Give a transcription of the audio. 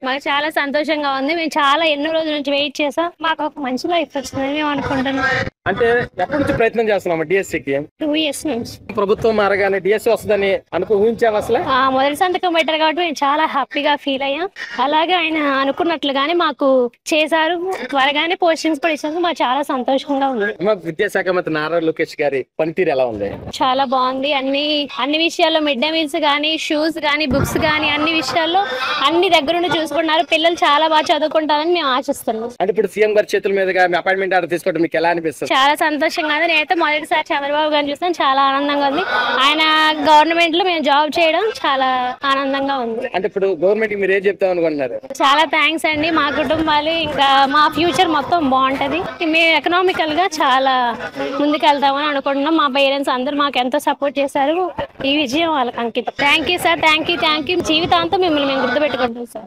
మాకు చాలా సంతోషంగా ఉంది. మేము చాలా ఎన్నో రోజుల నుంచి వెయిట్ చేసాం. మాకు ఒక మంచి లైఫ్ వచ్చిందని మేము అనుకుంటున్నాం. అంటే ఎప్పటి నుంచి ప్రయత్నం చేస్తున్నాం డిఎస్సికి? 2 years నుంచి. ప్రభుత్వం మారగానే డిఎస్సి వస్తుందని ఊహించాము అసలు. మొదటి సంతకం పెట్టారు కాబట్టి మేము చాలా హ్యాపీగా ఫీల్ అయ్యాం. అలాగే ఆయన అనుకున్నట్లుగానే మాకు చేశారు. త్వరగానే పోస్టింగ్స్ కూడా ఇచ్చినందుకు మాకు చాలా సంతోషంగా ఉంది. విద్యాశాఖ మంత్రి నారా లోకేష్ గారి పనితీరు ఎలా ఉంది? చాలా బాగుంది. అన్ని విషయాల్లో మిడ్ డే మీల్స్ గానీ, షూస్ గానీ, బుక్స్ గానీ అన్ని విషయాల్లో అన్ని దగ్గరుండి చూసుకుంటున్నారు. పిల్లలు చాలా బాగా చదువుకుంటారని మేము ఆశిస్తున్నాం. అంటే ఇప్పుడు సీఎం గారి చేతుల మీదుగా మీ అపాయింట్మెంట్ ఆర్డర్ తీసుకోవడం మీకు ఎలా అనిపిస్తుంది? చాలా సంతోషంగా ఉంది. నేనైతే మొదటిసారి చంద్రబాబు గారిని చూస్తాను, చాలా ఆనందంగా ఉంది. ఆయన గవర్నమెంట్ లో మేము జాబ్ చేయడం చాలా ఆనందంగా ఉంది. అంటే ఇప్పుడు గవర్నమెంట్ మీరు ఏం చెప్తాం అనుకుంటున్నారు? చాలా థ్యాంక్స్ అండి. మా కుటుంబాలు ఇంకా మా ఫ్యూచర్ మొత్తం బాగుంటది. మేము ఎకనామికల్ గా చాలా ముందుకెళ్తామని అనుకుంటున్నాం. మా పేరెంట్స్ అందరూ మాకు ఎంతో సపోర్ట్ చేశారు. ఈ విజయం వాళ్ళకి అంకితం. Thank you sir. Thank you. జీవితాంతం మిమ్మల్ని మేము గుర్తుపెట్టుకుంటాం సార్.